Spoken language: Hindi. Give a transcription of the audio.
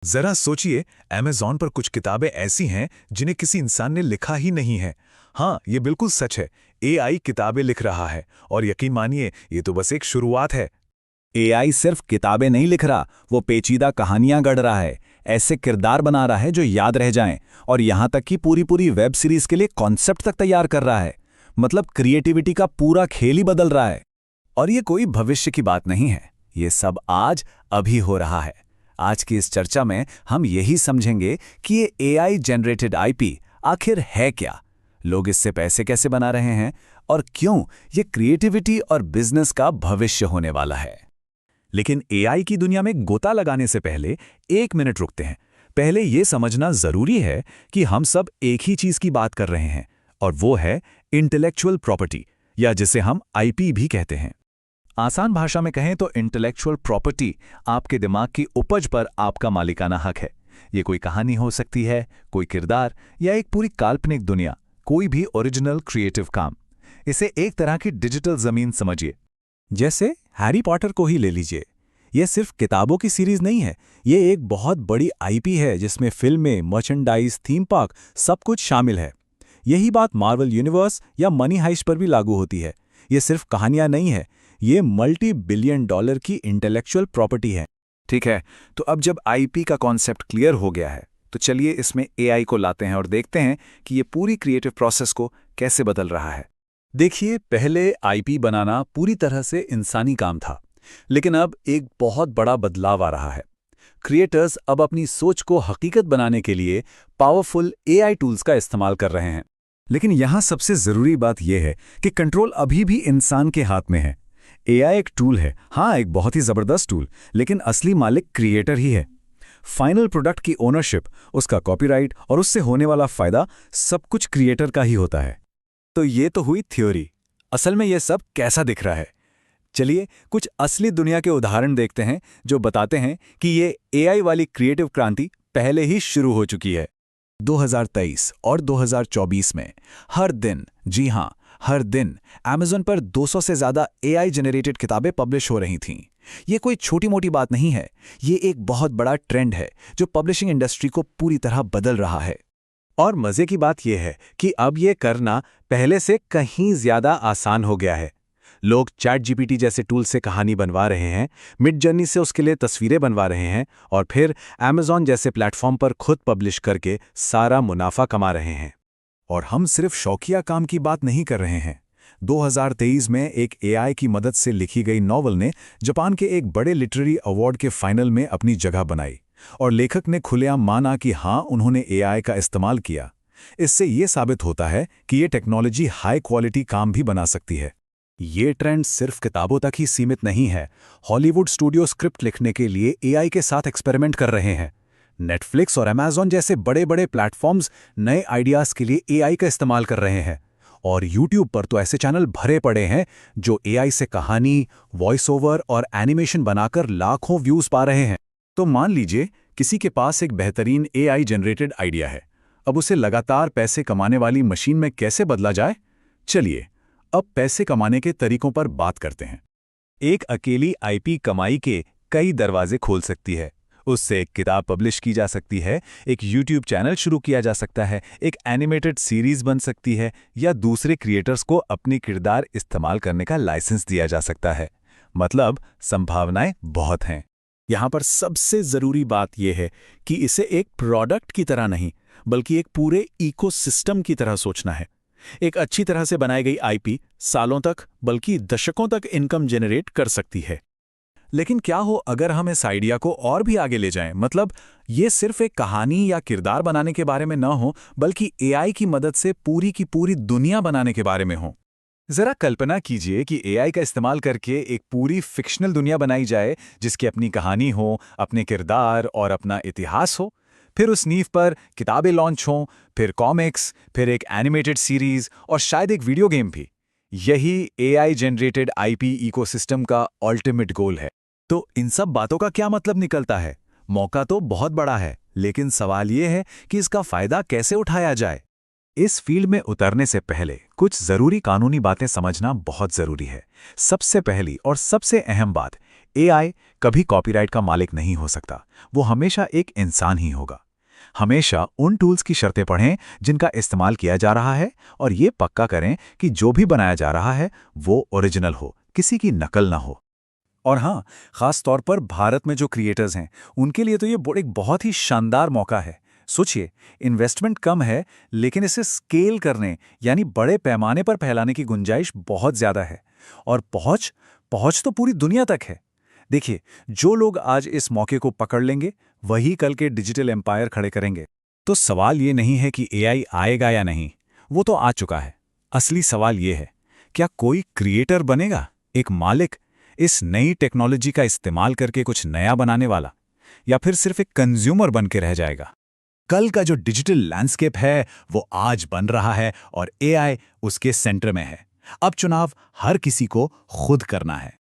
जरा सोचिए, अमेज़न पर कुछ किताबें ऐसी हैं जिन्हें किसी इंसान ने लिखा ही नहीं है। हाँ, ये बिल्कुल सच है। एआई किताबें लिख रहा है और यकीन मानिए, ये तो बस एक शुरुआत है। एआई सिर्फ किताबें नहीं लिख रहा, वो पेचीदा कहानियां गढ़ रहा है। ऐसे किरदार बना रहा है जो याद रह जाएं, और यहां तक कि पूरी पूरी वेब सीरीज के लिए कॉन्सेप्ट तक तैयार कर रहा है। मतलब क्रिएटिविटी का पूरा खेल ही बदल रहा है। और ये कोई भविष्य की बात नहीं है, ये सब आज अभी हो रहा है। आज की इस चर्चा में हम यही समझेंगे कि ये एआई जनरेटेड आईपी आखिर है क्या, लोग इससे पैसे कैसे बना रहे हैं, और क्यों ये क्रिएटिविटी और बिजनेस का भविष्य होने वाला है। लेकिन एआई की दुनिया में गोता लगाने से पहले 1 मिनट रुकते हैं। पहले ये समझना जरूरी है कि हम सब एक ही चीज की बात कर रहे हैं, और वो है इंटेलेक्चुअल प्रॉपर्टी, या जिसे हम आईपी भी कहते हैं। आसान भाषा में कहें तो इंटेलेक्चुअल प्रॉपर्टी आपके दिमाग की उपज पर आपका मालिकाना हक है। ये कोई कहानी हो सकती है, कोई किरदार, या एक पूरी काल्पनिक दुनिया, कोई भी ओरिजिनल क्रिएटिव काम। इसे एक तरह की डिजिटल जमीन समझिए। जैसे हैरी पॉटर को ही ले लीजिए। यह सिर्फ किताबों की सीरीज नहीं है, ये एक बहुत बड़ी आईपी है जिसमें फिल्में, मर्चेंडाइज, थीम पार्क सब कुछ शामिल है। यही बात मार्वल यूनिवर्स या मनी हाइस्ट पर भी लागू होती है। ये सिर्फ कहानियां नहीं है, ये मल्टी बिलियन डॉलर की इंटेलेक्चुअल प्रॉपर्टी है। ठीक है, तो अब जब आईपी का कॉन्सेप्ट क्लियर हो गया है, तो चलिए इसमें एआई को लाते हैं और देखते हैं कि ये पूरी क्रिएटिव प्रोसेस को कैसे बदल रहा है। देखिए, पहले आईपी बनाना पूरी तरह से इंसानी काम था, लेकिन अब एक बहुत बड़ा बदलाव आ रहा है। क्रिएटर्स अब अपनी सोच को हकीकत बनाने के लिए पावरफुल एआई टूल्स का इस्तेमाल कर रहे हैं। लेकिन यहां सबसे जरूरी बात यह है कि कंट्रोल अभी भी इंसान के हाथ में है। एआई एक टूल है, हाँ, एक बहुत ही जबरदस्त टूल, लेकिन असली मालिक क्रिएटर ही है। फाइनल प्रोडक्ट की ओनरशिप, उसका कॉपीराइट और उससे होने वाला फायदा सब कुछ क्रिएटर का ही होता है। तो ये तो हुई थ्योरी। असल में ये सब कैसा दिख रहा है? चलिए कुछ असली दुनिया के उदाहरण देखते हैं जो बताते हैं कि ये एआई वाली क्रिएटिव क्रांति पहले ही शुरू हो चुकी है। 2023 और 2024 में हर दिन, जी हां, हर दिन अमेज़न पर 200 से ज़्यादा एआई जनरेटेड किताबें पब्लिश हो रही थीं। ये कोई छोटी मोटी बात नहीं है, ये एक बहुत बड़ा ट्रेंड है जो पब्लिशिंग इंडस्ट्री को पूरी तरह बदल रहा है। और मजे की बात यह है कि अब ये करना पहले से कहीं ज्यादा आसान हो गया है। लोग चैट जीपीटी जैसे टूल से कहानी बनवा रहे हैं, मिड जर्नी से उसके लिए तस्वीरें बनवा रहे हैं, और फिर अमेज़न जैसे प्लेटफॉर्म पर खुद पब्लिश करके सारा मुनाफा कमा रहे हैं। और हम सिर्फ शौकिया काम की बात नहीं कर रहे हैं। 2023 में एक एआई की मदद से लिखी गई नॉवल ने जापान के एक बड़े लिटरेरी अवार्ड के फाइनल में अपनी जगह बनाई, और लेखक ने खुलेआम माना कि हाँ, उन्होंने एआई का इस्तेमाल किया। इससे ये साबित होता है कि ये टेक्नोलॉजी हाई क्वालिटी काम भी बना सकती है। ये ट्रेंड सिर्फ किताबों तक ही सीमित नहीं है। हॉलीवुड स्टूडियो स्क्रिप्ट लिखने के लिए एआई के साथ एक्सपेरिमेंट कर रहे हैं। नेटफ्लिक्स और अमेज़न जैसे बड़े बड़े प्लेटफॉर्म्स नए आइडियाज़ के लिए एआई का इस्तेमाल कर रहे हैं। और यूट्यूब पर तो ऐसे चैनल भरे पड़े हैं जो एआई से कहानी, वॉइस ओवर और एनिमेशन बनाकर लाखों व्यूज़ पा रहे हैं। तो मान लीजिए किसी के पास एक बेहतरीन एआई जनरेटेड आइडिया है। अब उसे लगातार पैसे कमाने वाली मशीन में कैसे बदला जाए? चलिए अब पैसे कमाने के तरीकों पर बात करते हैं। एक अकेली आईपी कमाई के कई दरवाजे खोल सकती है। उससे एक किताब पब्लिश की जा सकती है, एक यूट्यूब चैनल शुरू किया जा सकता है, एक एनिमेटेड सीरीज बन सकती है, या दूसरे क्रिएटर्स को अपनी किरदार इस्तेमाल करने का लाइसेंस दिया जा सकता है। मतलब संभावनाएं बहुत हैं। यहाँ पर सबसे जरूरी बात यह है कि इसे एक प्रोडक्ट की तरह नहीं, बल्कि एक पूरे इकोसिस्टम की तरह सोचना है। एक अच्छी तरह से बनाई गई आईपी सालों तक, बल्कि दशकों तक इनकम जनरेट कर सकती है। लेकिन क्या हो अगर हम इस आइडिया को और भी आगे ले जाएं? मतलब ये सिर्फ एक कहानी या किरदार बनाने के बारे में न हो, बल्कि एआई की मदद से पूरी की पूरी दुनिया बनाने के बारे में हो। जरा कल्पना कीजिए कि एआई का इस्तेमाल करके एक पूरी फिक्शनल दुनिया बनाई जाए, जिसकी अपनी कहानी हो, अपने किरदार और अपना इतिहास हो। फिर उस नींव पर किताबें लॉन्च हों, फिर कॉमिक्स, फिर एक एनिमेटेड सीरीज और शायद एक वीडियो गेम भी। यही एआई जनरेटेड आईपी इकोसिस्टम का अल्टीमेट गोल है। तो इन सब बातों का क्या मतलब निकलता है? मौका तो बहुत बड़ा है, लेकिन सवाल यह है कि इसका फायदा कैसे उठाया जाए। इस फील्ड में उतरने से पहले कुछ जरूरी कानूनी बातें समझना बहुत जरूरी है। सबसे पहली और सबसे अहम बात, एआई कभी कॉपीराइट का मालिक नहीं हो सकता, वो हमेशा एक इंसान ही होगा। हमेशा उन टूल्स की शर्तें पढ़ें जिनका इस्तेमाल किया जा रहा है और ये पक्का करें कि जो भी बनाया जा रहा है वो ओरिजिनल हो, किसी की नकल ना हो। और हाँ, खास तौर पर भारत में जो क्रिएटर्स हैं उनके लिए तो ये एक बहुत ही शानदार मौका है। सोचिए, इन्वेस्टमेंट कम है लेकिन इसे स्केल करने यानी बड़े पैमाने पर फैलाने की गुंजाइश बहुत ज़्यादा है। और पहुँच पहुँच तो पूरी दुनिया तक है। देखिए, जो लोग आज इस मौके को पकड़ लेंगे वही कल के डिजिटल एम्पायर खड़े करेंगे। तो सवाल ये नहीं है कि एआई आएगा या नहीं, वो तो आ चुका है। असली सवाल ये है, क्या कोई क्रिएटर बनेगा, एक मालिक, इस नई टेक्नोलॉजी का इस्तेमाल करके कुछ नया बनाने वाला, या फिर सिर्फ एक कंज्यूमर बन के रह जाएगा? कल का जो डिजिटल लैंडस्केप है वो आज बन रहा है और एआई उसके सेंटर में है। अब चुनाव हर किसी को खुद करना है।